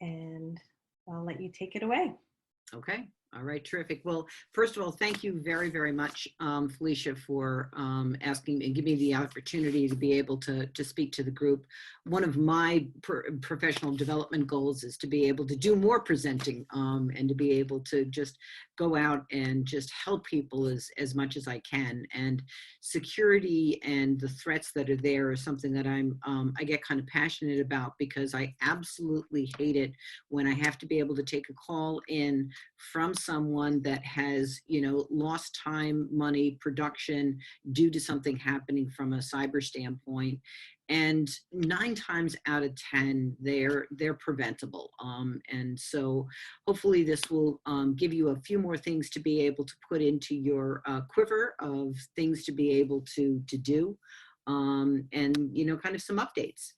and I'll let you take it away. Okay. All right. Terrific. Well, first of all, thank you very, very much, Felicia, for asking and giving me the opportunity to be able to speak to the group. One of my professional development goals is to be able to do more presenting and to be able to just go out and just help people as much as I can. And security and the threats that are there is something that I get kind of passionate about, because I absolutely hate it when I have to be able to take a call in from someone that has, lost time, money, production due to something happening from a cyber standpoint. And 9 times out of 10, they're preventable. And so hopefully this will give you a few more things to be able to put into your quiver of things to be able to do, and, kind of some updates.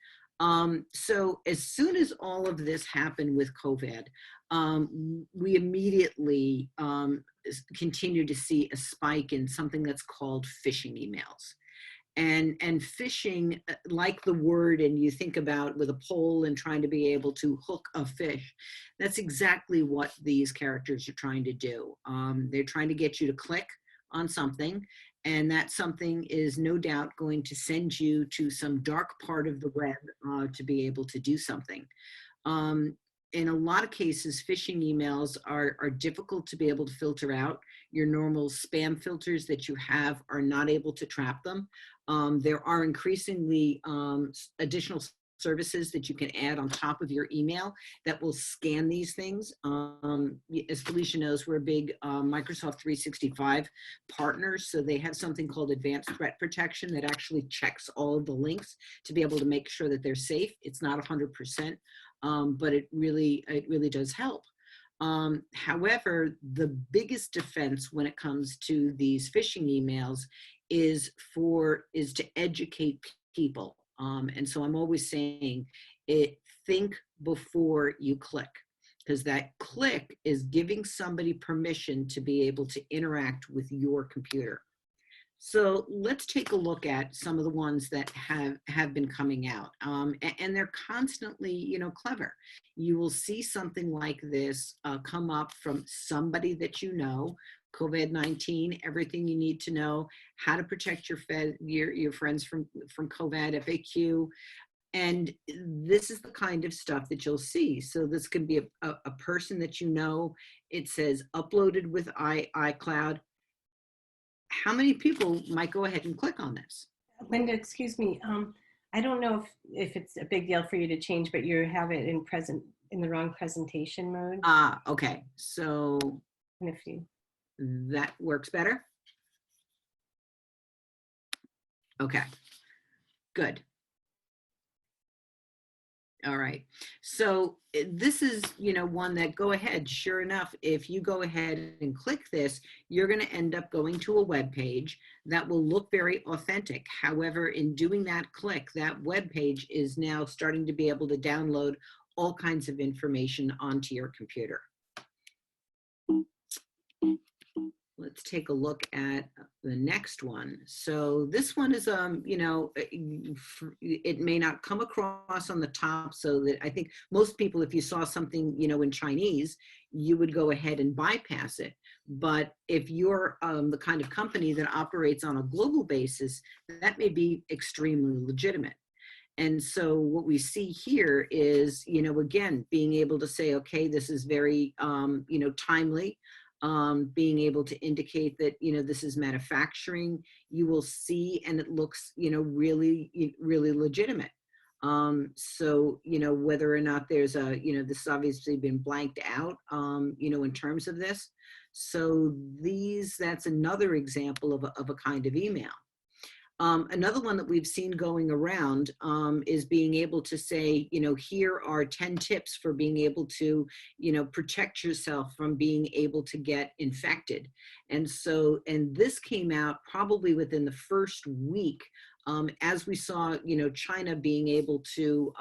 So as soon as all of this happened with COVID, we immediately continue to see a spike in something that's called phishing emails. And phishing, like the word, and you think about with a pole and trying to be able to hook a fish, that's exactly what these characters are trying to do. They're trying to get you to click on something, and that something is no doubt going to send you to some dark part of the web to be able to do something. In a lot of cases, phishing emails are difficult to be able to filter out. Your normal spam filters that you have are not able to trap them. There are increasingly additional services that you can add on top of your email that will scan these things. As Felicia knows, we're a big Microsoft 365 partner, so they have something called Advanced Threat Protection that actually checks all of the links to be able to make sure that they're safe. It's not 100%, but it really does help. However, the biggest defense when it comes to these phishing emails is to educate people. And so I'm always saying think before you click, because that click is giving somebody permission to be able to interact with your computer. So let's take a look at some of the ones that have been coming out, and they're constantly, clever. You will see something like this come up from somebody that you know. COVID-19, everything you need to know, how to protect your friends from COVID, FAQ. And this is the kind of stuff that you'll see. So this could be a person that you know. It says uploaded with iCloud. How many people might go ahead and click on this? Linda, excuse me. I don't know if it's a big deal for you to change, but you have it in the wrong presentation mode. Okay. So and if you that works better. Okay, good. All right. So this is, one that go ahead. Sure enough, if you go ahead and click this, you're going to end up going to a web page that will look very authentic. However, in doing that click, that web page is now starting to be able to download all kinds of information onto your computer. Let's take a look at the next one. So this one is, it may not come across on the top, so that I think most people, if you saw something, in Chinese, you would go ahead and bypass it. But if you're the kind of company that operates on a global basis, that may be extremely legitimate. And so what we see here is, again, being able to say, okay, this is very, timely. Being able to indicate that, this is manufacturing, you will see, and it looks, really legitimate. So, whether or not there's a, this has obviously been blanked out, in terms of this. So that's another example of a kind of email. Another one that we've seen going around is being able to say, here are 10 tips for being able to, protect yourself from being able to get infected. And this came out probably within the first week As we saw, China being able to,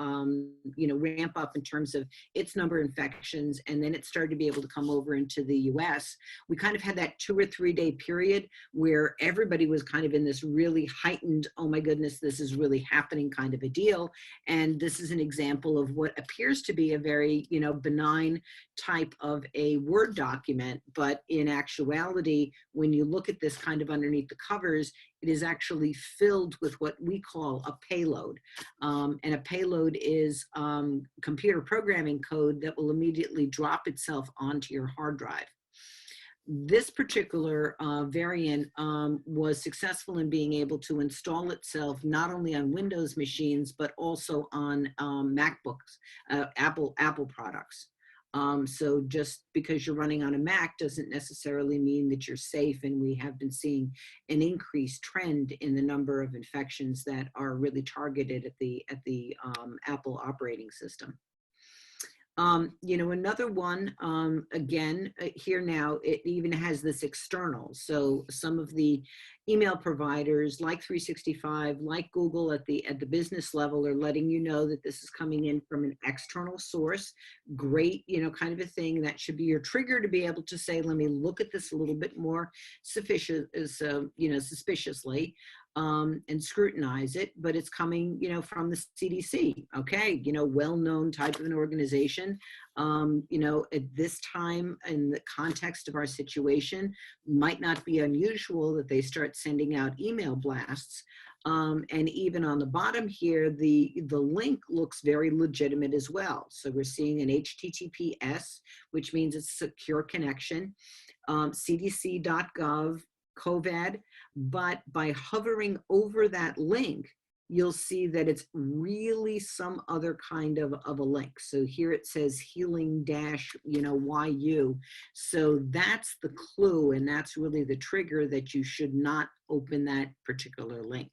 ramp up in terms of its number of infections, and then it started to be able to come over into the US, we kind of had that 2 or 3 day period where everybody was kind of in this really heightened, oh my goodness, this is really happening kind of a deal. And this is an example of what appears to be a very, benign type of a Word document. But in actuality, when you look at this kind of underneath the covers, it is actually filled with what we call a payload. And a payload is computer programming code that will immediately drop itself onto your hard drive. This particular variant was successful in being able to install itself not only on Windows machines, but also on MacBooks, Apple products. So just because you're running on a Mac doesn't necessarily mean that you're safe, and we have been seeing an increased trend in the number of infections that are really targeted at the Apple operating system. Another one, again, here now, it even has this external. So some of the email providers like 365, like Google at the business level are letting you know that this is coming in from an external source. Great, kind of a thing that should be your trigger to be able to say, let me look at this a little bit more suspiciously. And scrutinize it, but it's coming, from the CDC. Okay, well-known type of an organization. At this time, in the context of our situation, might not be unusual that they start sending out email blasts. And even on the bottom here, the link looks very legitimate as well. So we're seeing an HTTPS, which means it's a secure connection, cdc.gov, COVID, but by hovering over that link, you'll see that it's really some other kind of a link. So here it says healing-YU. So that's the clue, and that's really the trigger that you should not open that particular link.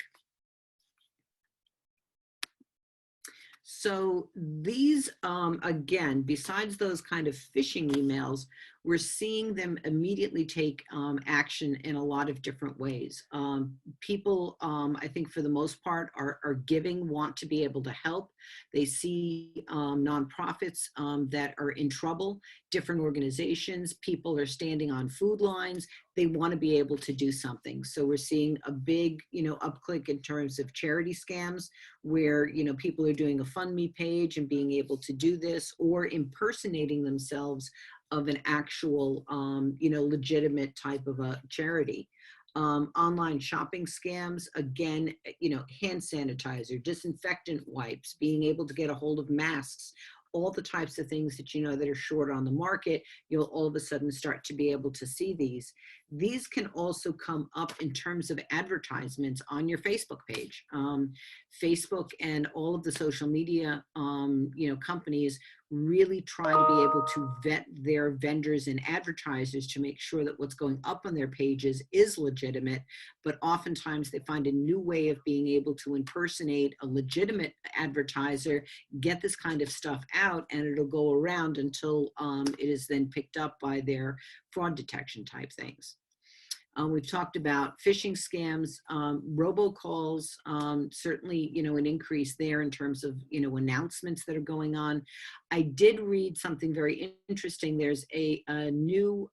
So these, again, besides those kind of phishing emails, we're seeing them immediately take action in a lot of different ways. People, I think for the most part, are giving, want to be able to help. They see nonprofits that are in trouble, different organizations, people are standing on food lines. They want to be able to do something. So we're seeing a big, upclick in terms of charity scams where, people are doing a Fund Me page and being able to do this, or impersonating themselves of an actual, legitimate type of a charity. Online shopping scams, again, hand sanitizer, disinfectant wipes, being able to get a hold of masks, all the types of things that that are short on the market, you'll all of a sudden start to be able to see these. These can also come up in terms of advertisements on your Facebook page. Facebook and all of the social media, companies really try to be able to vet their vendors and advertisers to make sure that what's going up on their pages is legitimate, but oftentimes they find a new way of being able to impersonate a legitimate advertiser, get this kind of stuff out, and it'll go around until it is then picked up by their fraud detection type things. We've talked about phishing scams, robocalls, certainly, an increase there in terms of, announcements that are going on. I did read something very interesting. There's a new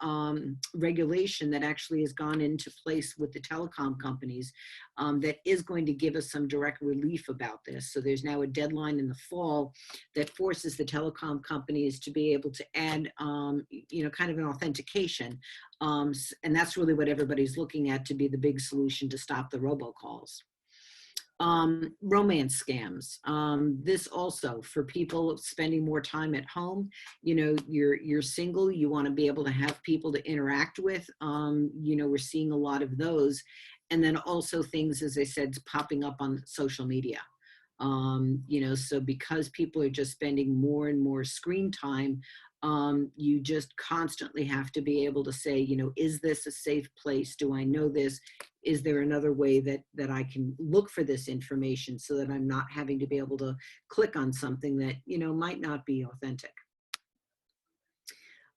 regulation that actually has gone into place with the telecom companies that is going to give us some direct relief about this. So there's now a deadline in the fall that forces the telecom companies to be able to add, kind of an authentication. And that's really what everybody's looking at to be the big solution to stop the robocalls. Romance scams. This also for people spending more time at home, you're single, you want to be able to have people to interact with. We're seeing a lot of those. And then also things, as I said, popping up on social media. So because people are just spending more and more screen time, you just constantly have to be able to say, is this a safe place? Do I know this? Is there another way that I can look for this information so that I'm not having to be able to click on something that, might not be authentic?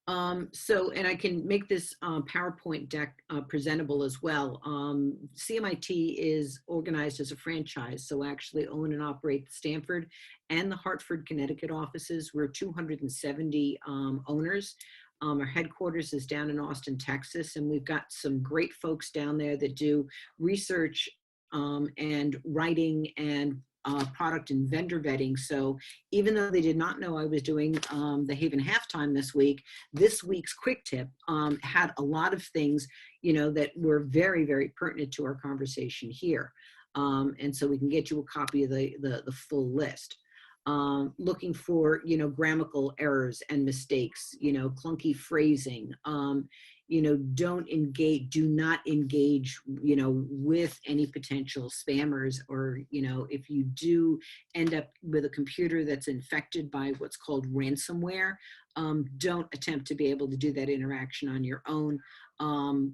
And I can make this PowerPoint deck presentable as well. CMIT is organized as a franchise, so actually own and operate the Stanford and the Hartford, Connecticut offices. We're 270 owners. Our headquarters is down in Austin, Texas, and we've got some great folks down there that do research and writing and product and vendor vetting. So even though they did not know I was doing the HAYVN Halftime this week's quick tip had a lot of things, that were very, very pertinent to our conversation here. And so we can get you a copy of the full list. Looking for, grammatical errors and mistakes, clunky phrasing, do not engage, with any potential spammers, or, if you do end up with a computer that's infected by what's called ransomware, don't attempt to be able to do that interaction on your own.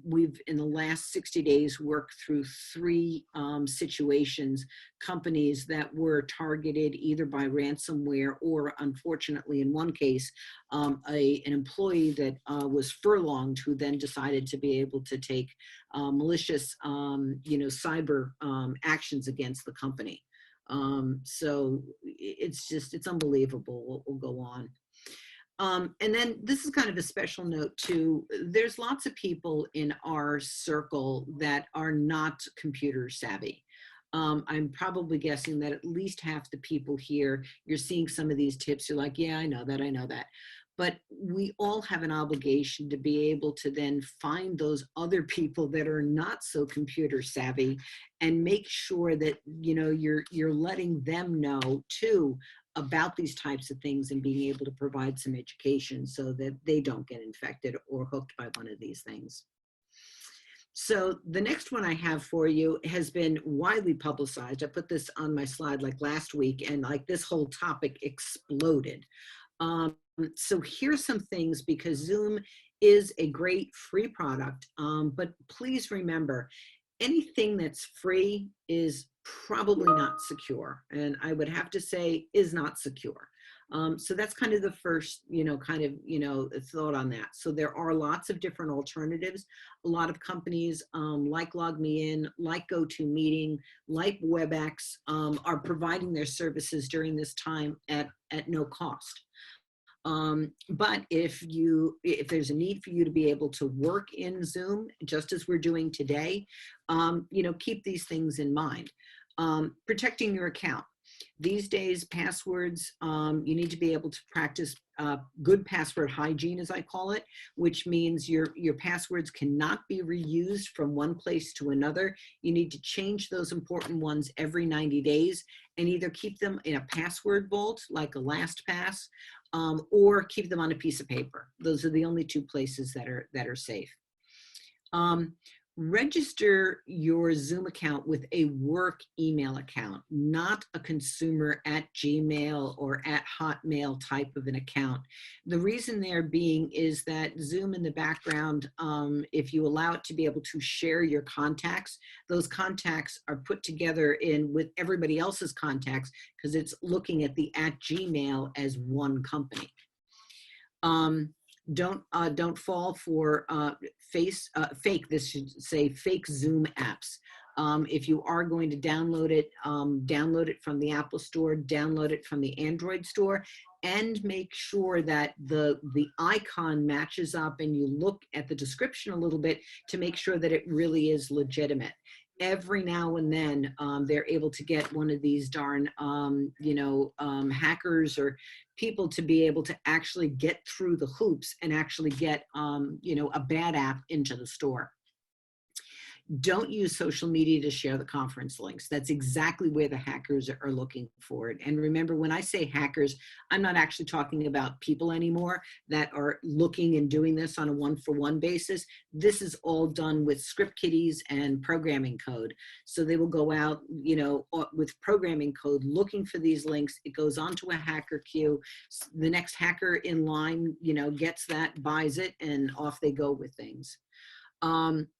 We've, in the last 60 days, worked through 3 situations, companies that were targeted either by ransomware or, unfortunately, in one case, an employee that was furlonged, who then decided to be able to take malicious, cyber actions against the company. So it's unbelievable. We'll go on. And then this is kind of a special note too. There's lots of people in our circle that are not computer savvy. I'm probably guessing that at least half the people here, you're seeing some of these tips, you're like, yeah, I know that. But we all have an obligation to be able to then find those other people that are not so computer savvy and make sure that, you're letting them know too about these types of things, and being able to provide some education so that they don't get infected or hooked by one of these things. So the next one I have for you has been widely publicized. I put this on my slide like last week, and like this whole topic exploded. So here's some things, because Zoom is a great free product, but please remember, anything that's free is probably not secure, and I would have to say is not secure. So that's kind of the first, thought on that. So there are lots of different alternatives. A lot of companies like LogMeIn, like GoToMeeting, like WebEx are providing their services during this time at no cost. But if there's a need for you to be able to work in Zoom, just as we're doing today, keep these things in mind. Protecting your account. These days, passwords, you need to be able to practice good password hygiene, as I call it, which means your passwords cannot be reused from one place to another. You need to change those important ones every 90 days and either keep them in a password vault like a LastPass, or keep them on a piece of paper. Those are the only 2 places that are safe. Register your Zoom account with a work email account, not a consumer at Gmail or at Hotmail type of an account. The reason there being is that Zoom in the background, if you allow it to be able to share your contacts, those contacts are put together with everybody else's contacts, because it's looking at the at Gmail as one company. Don't fall for fake Zoom apps. If you are going to download it from the Apple Store, download it from the Android Store, and make sure that the icon matches up, and you look at the description a little bit to make sure that it really is legitimate. Every now and then they're able to get one of these darn hackers or people to be able to actually get through the hoops and actually get a bad app into the store. Don't use social media to share the conference links. That's exactly where the hackers are looking for it. And remember, when I say hackers, I'm not actually talking about people anymore that are looking and doing this on a one-for-one basis. This is all done with script kiddies and programming code. So they will go out, with programming code looking for these links. It goes onto a hacker queue. The next hacker in line, gets that, buys it, and off they go with things.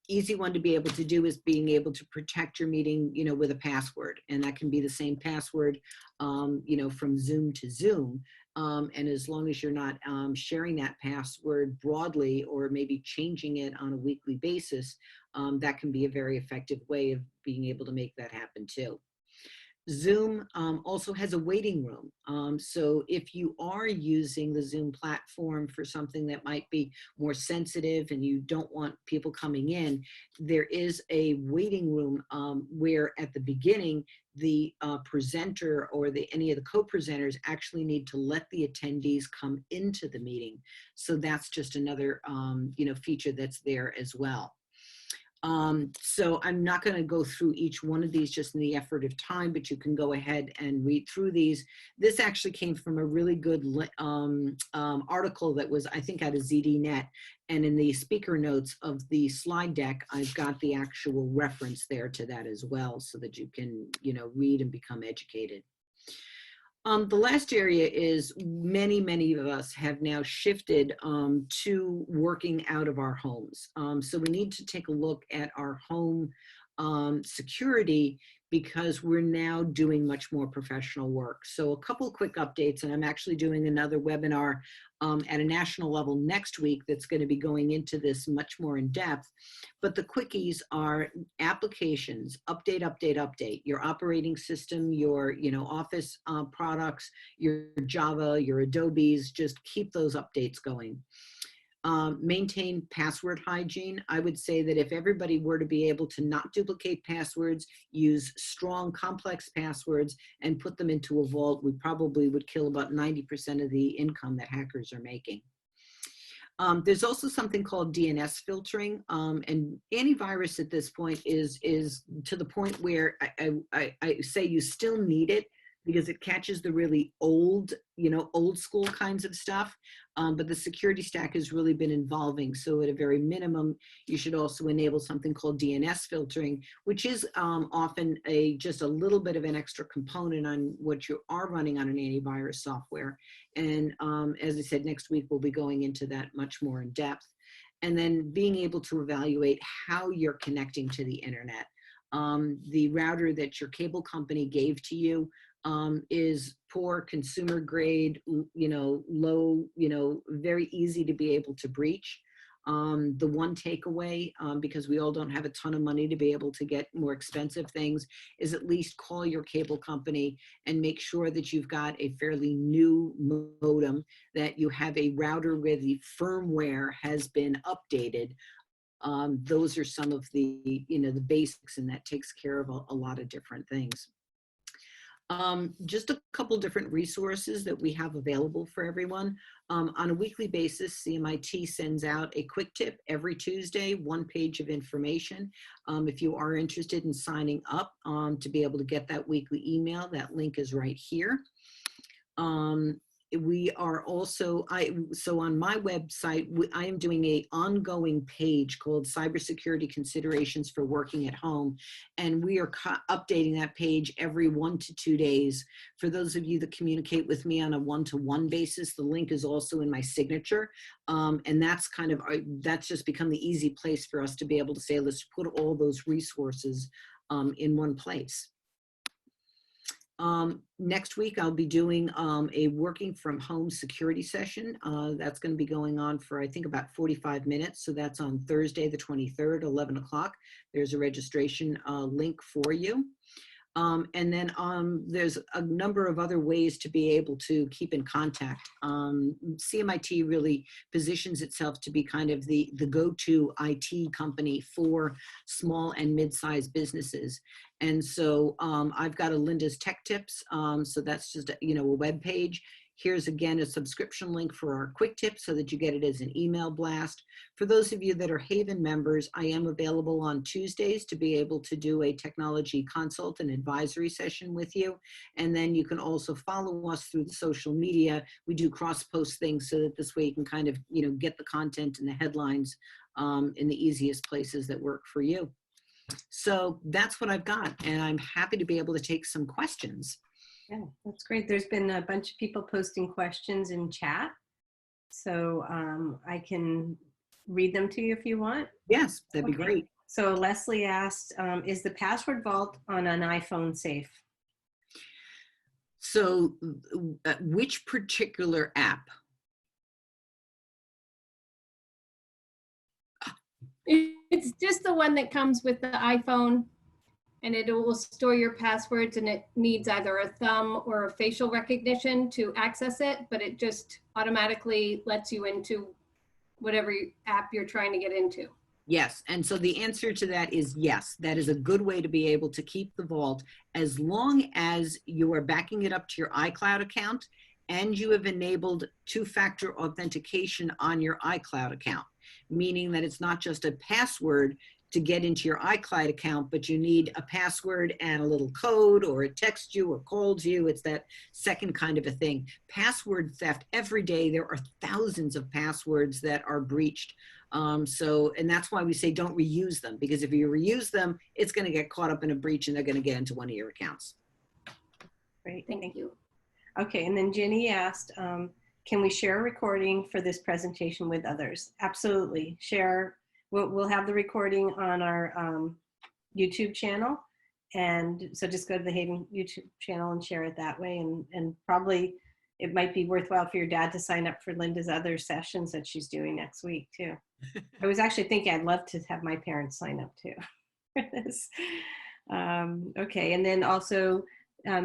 Easy one to be able to do is being able to protect your meeting, with a password, and that can be the same password, from Zoom to Zoom. And as long as you're not sharing that password broadly or maybe changing it on a weekly basis, that can be a very effective way of being able to make that happen too. Zoom also has a waiting room. So if you are using the Zoom platform for something that might be more sensitive and you don't want people coming in, there is a waiting room where at the beginning, the presenter or any of the co-presenters actually need to let the attendees come into the meeting. So that's just another feature that's there as well. So I'm not going to go through each one of these just in the effort of time, but you can go ahead and read through these. This actually came from a really good article that was, I think, out of ZDNet. And in the speaker notes of the slide deck, I've got the actual reference there to that as well, so that you can, read and become educated. The last area is many of us have now shifted to working out of our homes. So we need to take a look at our home security because we're now doing much more professional work. So a couple of quick updates, and I'm actually doing another webinar at a national level next week that's going to be going into this much more in depth. But the quickies are applications, update, your operating system, your Office products, your Java, your Adobes, just keep those updates going. Maintain password hygiene. I would say that if everybody were to be able to not duplicate passwords, use strong, complex passwords, and put them into a vault, we probably would kill about 90% of the income that hackers are making. There's also something called DNS filtering, and antivirus at this point is to the point where I say you still need it because it catches the really old school kinds of stuff. But the security stack has really been evolving. So at a very minimum, you should also enable something called DNS filtering, which is often just a little bit of an extra component on what you are running on an antivirus software. And as I said, next week, we'll be going into that much more in depth. And then being able to evaluate how you're connecting to the internet. The router that your cable company gave to you is poor, consumer grade, low, very easy to be able to breach. The one takeaway, because we all don't have a ton of money to be able to get more expensive things, is at least call your cable company and make sure that you've got a fairly new modem, that you have a router where the firmware has been updated. Those are some of the, the basics, and that takes care of a lot of different things. Just a couple different resources that we have available for everyone. On a weekly basis, CMIT sends out a quick tip every Tuesday, one page of information. If you are interested in signing up to be able to get that weekly email, that link is right here. We are also, so on my website, I am doing an ongoing page called Cybersecurity Considerations for Working at Home. And we are updating that page every 1 to 2 days. For those of you that communicate with me on a one-to-one basis, the link is also in my signature. And that's that's just become the easy place for us to be able to say, let's put all those resources in one place. Next week, I'll be doing a working from home security session. That's going to be going on for, I think, about 45 minutes. So that's on Thursday, the 23rd, 11 o'clock. There's a registration link for you. And then there's a number of other ways to be able to keep in contact. CMIT really positions itself to be kind of the go-to IT company for small and mid-sized businesses. And so I've got a Linda's Tech Tips. So that's just, a web page. Here's again a subscription link for our quick tip so that you get it as an email blast. For those of you that are HAYVN members, I am available on Tuesdays to be able to do a technology consult and advisory session with you. And then you can also follow us through the social media. We do cross-post things so that this way you can kind of, get the content and the headlines in the easiest places that work for you. So that's what I've got, and I'm happy to be able to take some questions. Yeah, that's great. There's been a bunch of people posting questions in chat. So I can read them to you if you want. Yes, that'd be great. So Leslie asked, is the password vault on an iPhone safe? So which particular app? It's just the one that comes with the iPhone, and it will store your passwords, and it needs either a thumb or a facial recognition to access it, but it just automatically lets you into whatever app you're trying to get into. Yes, and so the answer to that is yes. That is a good way to be able to keep the vault as long as you are backing it up to your iCloud account and you have enabled two-factor authentication on your iCloud account, meaning that it's not just a password to get into your iCloud account, but you need a password and a little code, or it texts you or calls you. It's that second kind of a thing. Password theft, every day there are thousands of passwords that are breached. And that's why we say don't reuse them, because if you reuse them, it's going to get caught up in a breach and they're going to get into one of your accounts. Great, Thank you. Okay, and then Jenny asked, can we share a recording for this presentation with others? Absolutely, share. We'll have the recording on our YouTube channel. And so just go to the HAYVN YouTube channel and share it that way. And probably it might be worthwhile for your dad to sign up for Linda's other sessions that she's doing next week too. I was actually thinking I'd love to have my parents sign up too for this. Okay, and then also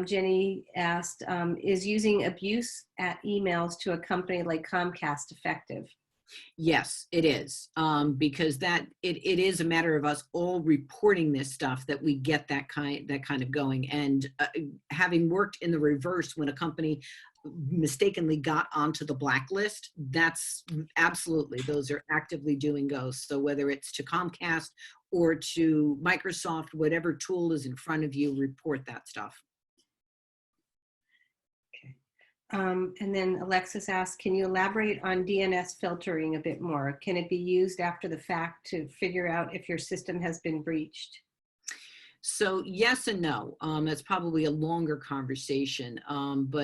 Jenny asked, is using abuse at emails to a company like Comcast effective? Yes, it is, because it is a matter of us all reporting this stuff that we get that kind of going. And having worked in the reverse when a company mistakenly got onto the blacklist, that's absolutely, those are actively doing ghosts. So whether it's to Comcast or to Microsoft, whatever tool is in front of you, report that stuff. And then Alexis asked, can you elaborate on DNS filtering a bit more? Can it be used after the fact to figure out if your system has been breached? So yes and no. That's probably a longer conversation, and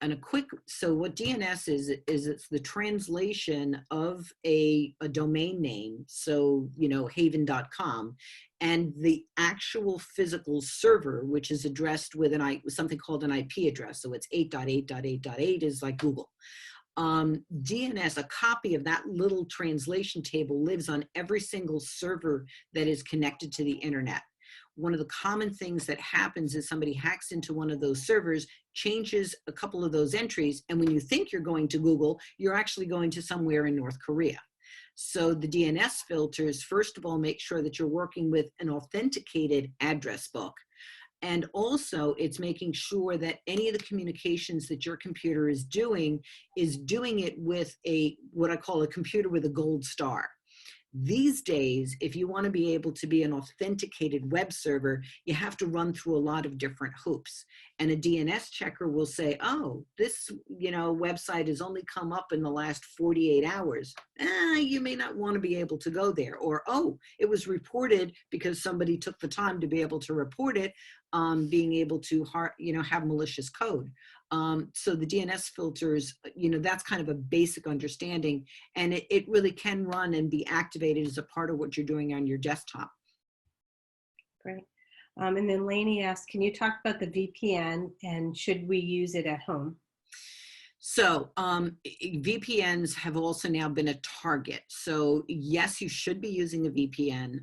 a quick, so what DNS is it's the translation of a domain name. So, you know, HAYVN.com, and the actual physical server, which is addressed with something called an IP address. So it's 8.8.8.8 is like Google. DNS, a copy of that little translation table, lives on every single server that is connected to the internet. One of the common things that happens is somebody hacks into one of those servers, changes a couple of those entries, and when you think you're going to Google, you're actually going to somewhere in North Korea. So the DNS filters, first of all, make sure that you're working with an authenticated address book. And also it's making sure that any of the communications that your computer is doing it with what I call a computer with a gold star. These days, if you want to be able to be an authenticated web server, you have to run through a lot of different hoops. And a DNS checker will say, oh, this website has only come up in the last 48 hours. You may not want to be able to go there. Or, oh, it was reported because somebody took the time to be able to report it, being able to have malicious code. So the DNS filters, that's kind of a basic understanding, and it really can run and be activated as a part of what you're doing on your desktop. Great. And then Lainey asked, can you talk about the VPN and should we use it at home? So VPNs have also now been a target. So yes, you should be using a VPN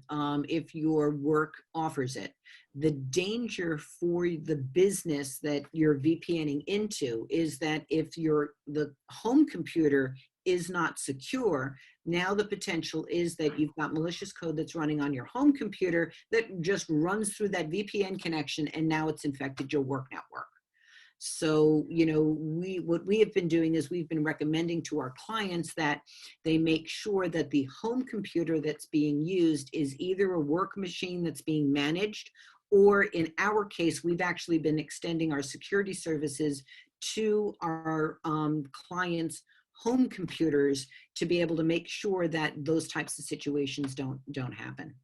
if your work offers it. The danger for the business that you're VPNing into is that if the home computer is not secure, now the potential is that you've got malicious code that's running on your home computer that just runs through that VPN connection, and now it's infected your work network. So, what we have been doing is we've been recommending to our clients that they make sure that the home computer that's being used is either a work machine that's being managed, or in our case, we've actually been extending our security services to our clients' home computers to be able to make sure that those types of situations don't happen.